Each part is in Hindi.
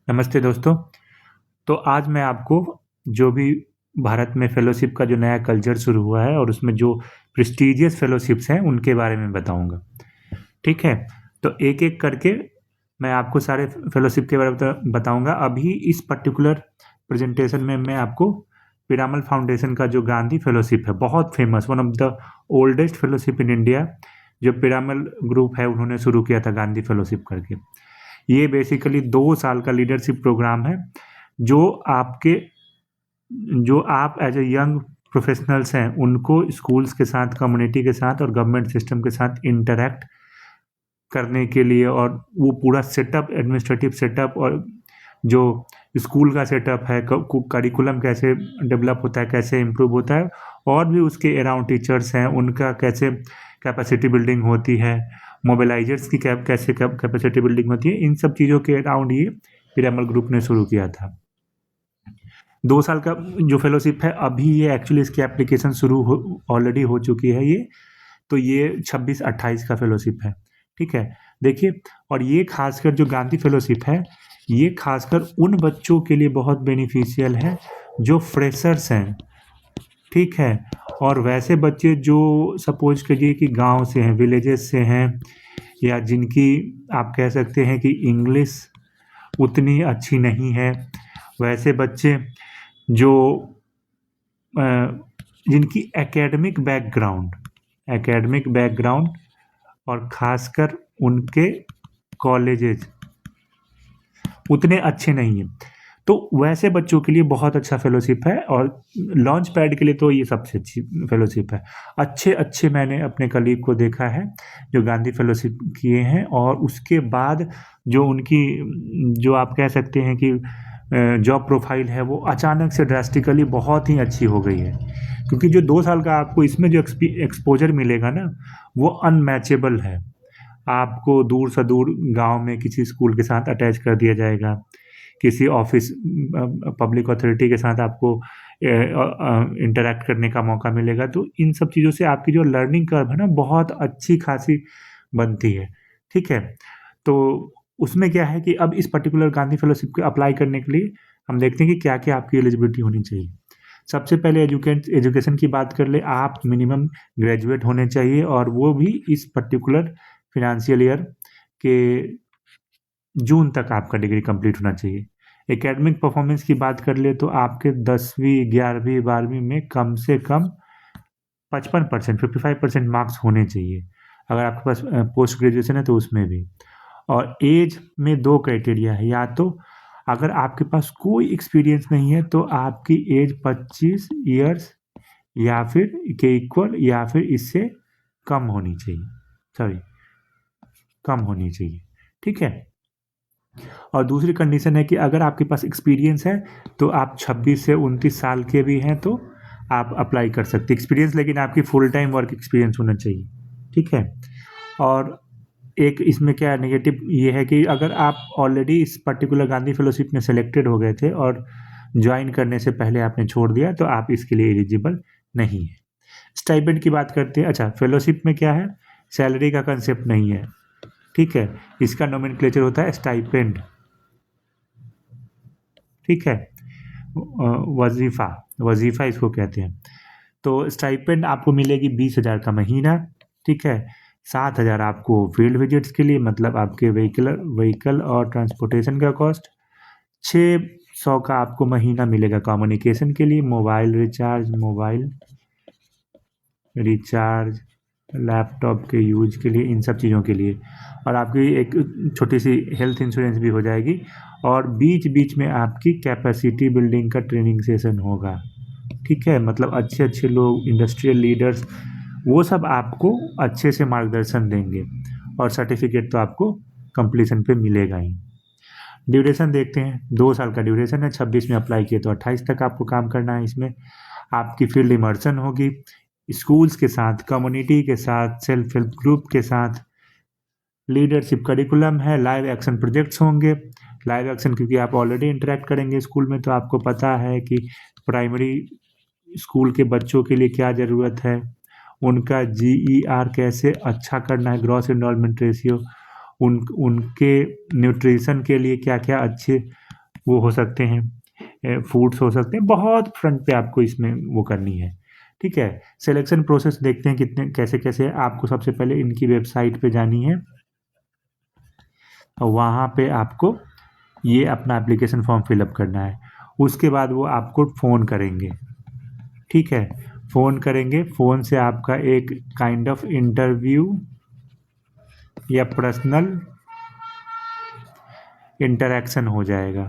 नमस्ते दोस्तों। तो आज मैं आपको जो भी भारत में फेलोशिप का जो नया कल्चर शुरू हुआ है और उसमें जो प्रेस्टिजियस फेलोशिप्स हैं उनके बारे में बताऊंगा। ठीक है। तो एक एक करके मैं आपको सारे फेलोशिप के बारे में बताऊंगा। अभी इस पर्टिकुलर प्रेजेंटेशन में मैं आपको पिरामल फाउंडेशन का जो गांधी फेलोशिप है, बहुत famous, one of the oldest fellowship in India, जो पिरामल ग्रुप है उन्होंने शुरू किया था गांधी फेलोशिप करके। ये बेसिकली 2 साल का लीडरशिप प्रोग्राम है जो आपके जो आप एज ए यंग प्रोफेशनल्स हैं उनको स्कूल्स के साथ, कम्युनिटी के साथ और गवर्नमेंट सिस्टम के साथ इंटरेक्ट करने के लिए, और वो पूरा सेटअप, एडमिनिस्ट्रेटिव सेटअप और जो स्कूल का सेटअप है, करिकुलम कैसे डेवलप होता है, कैसे इम्प्रूव होता है, और भी उसके अराउंड टीचर्स हैं उनका कैसे कैपेसिटी बिल्डिंग होती है, मोबिलाइजर्स की कैसे कैपेसिटी बिल्डिंग होती है, इन सब चीज़ों के अराउंड ये पिरामल ग्रुप ने शुरू किया था। 2 साल का जो फेलोशिप है, अभी ये एक्चुअली इसकी एप्लीकेशन शुरू ऑलरेडी हो चुकी है। तो ये 26-28 का फेलोशिप है। ठीक है। देखिए, और ये खासकर जो गांधी फेलोशिप है, ये खासकर उन बच्चों के लिए बहुत बेनिफिशियल है जो फ्रेशर्स हैं। ठीक है। और वैसे बच्चे जो सपोज करिए कि गांव से हैं, विलेजेस से हैं, या जिनकी आप कह सकते हैं कि इंग्लिश उतनी अच्छी नहीं है, वैसे बच्चे जो जिनकी एकेडमिक बैकग्राउंड और ख़ासकर उनके कॉलेजेस उतने अच्छे नहीं हैं, तो वैसे बच्चों के लिए बहुत अच्छा फेलोशिप है। और लॉन्च पैड के लिए तो ये सबसे अच्छी फेलोशिप है। अच्छे अच्छे मैंने अपने कलीग को देखा है जो गांधी फेलोशिप किए हैं, और उसके बाद जो उनकी, जो आप कह सकते हैं कि जॉब प्रोफाइल है, वो अचानक से ड्रास्टिकली बहुत ही अच्छी हो गई है। क्योंकि जो 2 साल का आपको इसमें जो एक्सपोजर मिलेगा ना, वो अनमैचेबल है। आपको दूर से दूर गांव में किसी स्कूल के साथ अटैच कर दिया जाएगा, किसी ऑफिस, पब्लिक अथॉरिटी के साथ आपको इंटरेक्ट करने का मौका मिलेगा। तो इन सब चीज़ों से आपकी जो लर्निंग कर्व है ना, बहुत अच्छी खासी बनती है। ठीक है। तो उसमें क्या है कि अब इस पर्टिकुलर गांधी फेलोशिप को अप्लाई करने के लिए हम देखते हैं कि क्या क्या आपकी एलिजिबिलिटी होनी चाहिए। सबसे पहले एजुकेशन की बात कर ले, आप मिनिमम ग्रेजुएट होने चाहिए, और वो भी इस पर्टिकुलर फिनेंशियल ईयर के जून तक आपका डिग्री कंप्लीट होना चाहिए। एकेडमिक परफॉर्मेंस की बात कर ले तो आपके 10वीं 11वीं 12वीं में कम से कम 55%, 55% मार्क्स होने चाहिए। अगर आपके पास पोस्ट ग्रेजुएशन है तो उसमें भी। और एज में 2 क्राइटेरिया है, या तो अगर आपके पास कोई एक्सपीरियंस नहीं है तो आपकी एज 25 ईयर्स या फिर के इक्वल या फिर इससे कम होनी चाहिए, सॉरी, कम होनी चाहिए। ठीक है। और दूसरी कंडीशन है कि अगर आपके पास एक्सपीरियंस है तो आप 26 से 29 साल के भी हैं तो आप अप्लाई कर सकते हैं। एक्सपीरियंस लेकिन आपकी फुल टाइम वर्क एक्सपीरियंस होना चाहिए। ठीक है। और एक इसमें क्या नेगेटिव ये है कि अगर आप ऑलरेडी इस पर्टिकुलर गांधी फेलोशिप में सेलेक्टेड हो गए थे और ज्वाइन करने से पहले आपने छोड़ दिया, तो आप इसके लिए एलिजिबल नहीं है। स्टाइपेंड की बात करते हैं। अच्छा, फेलोशिप में क्या है, सैलरी का कंसेप्ट नहीं है। ठीक है। इसका नोमेनक्लेचर होता है स्टाइपेंड। ठीक है। वजीफ़ा, वजीफ़ा इसको कहते हैं। तो स्टाइपेंड आपको मिलेगी 20,000 का महीना। ठीक है। 7,000 आपको फील्ड विजिट्स के लिए, मतलब आपके व्हीकल और ट्रांसपोर्टेशन का कॉस्ट। 600 का आपको महीना मिलेगा कम्युनिकेशन के लिए, मोबाइल रिचार्ज, लैपटॉप के यूज के लिए, इन सब चीज़ों के लिए। और आपकी एक छोटी सी हेल्थ इंश्योरेंस भी हो जाएगी। और बीच बीच में आपकी कैपेसिटी बिल्डिंग का ट्रेनिंग सेशन होगा। ठीक है। मतलब अच्छे अच्छे लोग, इंडस्ट्रियल लीडर्स, वो सब आपको अच्छे से मार्गदर्शन देंगे, और सर्टिफिकेट तो आपको कंप्लीशन पे मिलेगा ही। ड्यूरेशन देखते हैं। 2 साल का ड्यूरेशन है। 26 में अप्लाई किए तो 28 तक आपको काम करना है। इसमें आपकी फील्ड इमर्सन होगी, स्कूल्स के साथ, कम्युनिटी के साथ, सेल्फ हेल्प ग्रुप के साथ। लीडरशिप करिकुलम है, लाइव एक्शन प्रोजेक्ट्स होंगे। लाइव एक्शन क्योंकि आप ऑलरेडी इंटरेक्ट करेंगे स्कूल में, तो आपको पता है कि प्राइमरी स्कूल के बच्चों के लिए क्या ज़रूरत है, उनका GER कैसे अच्छा करना है, ग्रॉस एनरोलमेंट रेशियो, उनके न्यूट्रिशन के लिए क्या क्या अच्छे वो हो सकते हैं, फूड्स हो सकते हैं, बहुत फ्रंट पे आपको इसमें वो करनी है। ठीक है, सिलेक्शन प्रोसेस देखते हैं कितने कैसे कैसे। आपको सबसे पहले इनकी वेबसाइट पे जानी है और वहाँ पे आपको ये अपना एप्लीकेशन फॉर्म फिलअप करना है। उसके बाद वो आपको फ़ोन करेंगे। ठीक है, फ़ोन करेंगे, फ़ोन से आपका एक काइंड ऑफ इंटरव्यू या पर्सनल इंटरेक्शन हो जाएगा।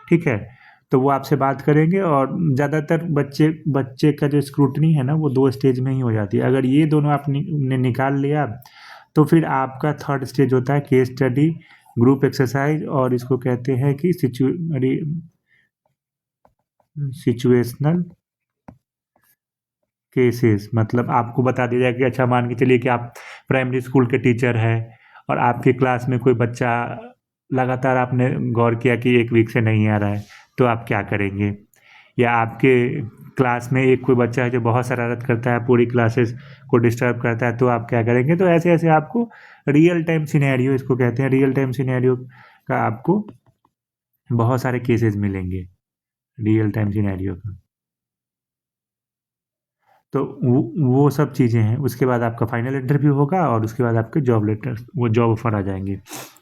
ठीक है, तो वो आपसे बात करेंगे और ज़्यादातर बच्चे बच्चे का जो स्क्रूटनी है ना वो 2 स्टेज में ही हो जाती है। अगर ये दोनों आपने ने निकाल लिया तो फिर आपका थर्ड स्टेज होता है केस स्टडी, ग्रुप एक्सरसाइज, और इसको कहते हैं कि सिचुएशनल केसेस। मतलब आपको बता दिया जाए कि अच्छा मान के चलिए कि आप प्राइमरी स्कूल के टीचर हैं और आपके क्लास में कोई बच्चा लगातार आपने गौर किया कि 1 वीक से नहीं आ रहा है, तो आप क्या करेंगे? या आपके क्लास में एक कोई बच्चा है जो बहुत शरारत करता है, पूरी क्लासेस को डिस्टर्ब करता है, तो आप क्या करेंगे? तो ऐसे ऐसे आपको रियल टाइम सिनेरियो, इसको कहते हैं रियल टाइम सिनेरियो का, आपको बहुत सारे केसेस मिलेंगे रियल टाइम सिनेरियो का। तो वो सब चीज़ें हैं। उसके बाद आपका फाइनल इंटरव्यू होगा और उसके बाद आपके जॉब लेटर, वो जॉब ऑफर आ जाएंगे।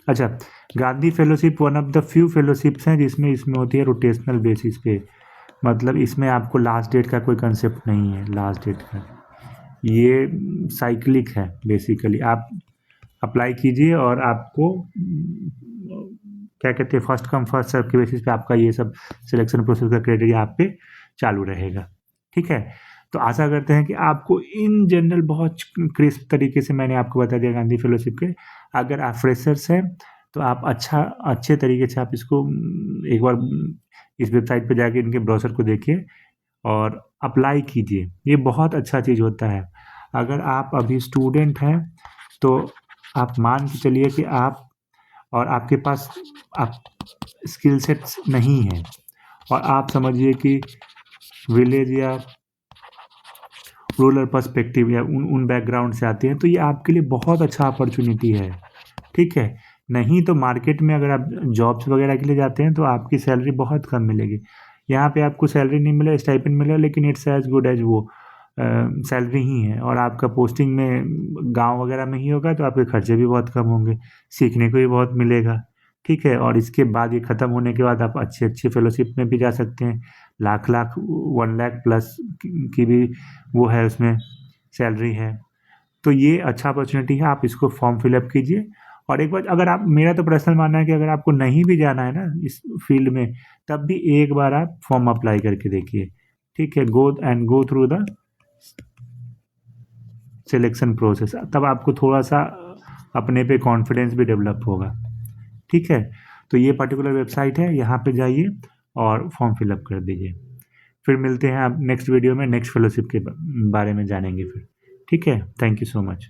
अच्छा, Gandhi fellowship one of the few fellowships हैं जिसमें इसमें होती है रोटेशनल बेसिस पे। मतलब इसमें आपको लास्ट डेट का कोई कंसेप्ट नहीं है, लास्ट डेट का। ये साइक्लिक है बेसिकली। आप अप्लाई कीजिए और आपको क्या कहते हैं, फर्स्ट कम फर्स्ट सर्व के बेसिस पे आपका ये सब सिलेक्शन प्रोसेस का क्राइटेरिया आप पे चालू रहेगा। ठीक है, तो आशा करते हैं कि आपको इन जनरल बहुत क्रिस्प तरीके से मैंने आपको बता दिया गांधी फेलोशिप के। अगर आप फ्रेशर्स हैं तो आप अच्छे तरीके से आप इसको एक बार इस वेबसाइट पे जाके इनके ब्राउज़र को देखिए और अप्लाई कीजिए। ये बहुत अच्छा चीज़ होता है। अगर आप अभी स्टूडेंट हैं तो आप मान के चलिए कि आप और आपके पास आप स्किल सेट्स नहीं हैं और आप समझिए कि विलेज या रूरल पर्सपेक्टिव या उन बैकग्राउंड से आते हैं, तो ये आपके लिए बहुत अच्छा अपॉर्चुनिटी है। ठीक है, नहीं तो मार्केट में अगर आप जॉब्स वगैरह के लिए जाते हैं तो आपकी सैलरी बहुत कम मिलेगी। यहाँ पे आपको सैलरी नहीं मिले, स्टाइपेंड मिले, लेकिन इट्स एज गुड एज वो सैलरी ही है। और आपका पोस्टिंग में गांव वगैरह में ही होगा तो आपके खर्चे भी बहुत कम होंगे, सीखने को भी बहुत मिलेगा। ठीक है, और इसके बाद ये ख़त्म होने के बाद आप अच्छी अच्छी फेलोशिप में भी जा सकते हैं। लाख लाख 1 लाख प्लस की भी वो है, उसमें सैलरी है। तो ये अच्छा अपॉर्चुनिटी है, आप इसको फॉर्म फिलअप कीजिए। और एक बार अगर आप, मेरा तो पर्सनल मानना है कि अगर आपको नहीं भी जाना है ना इस फील्ड में, तब भी एक बार आप फॉर्म अप्लाई करके देखिए। ठीक है, go through the selection process, तब आपको थोड़ा सा अपने पे कॉन्फिडेंस भी डेवलप होगा। ठीक है, तो ये पर्टिकुलर वेबसाइट है, यहाँ पे जाइए और फॉर्म फिलअप कर दीजिए। फिर मिलते हैं आप नेक्स्ट वीडियो में, नेक्स्ट फेलोशिप के बारे में जानेंगे फिर। ठीक है, थैंक यू सो मच।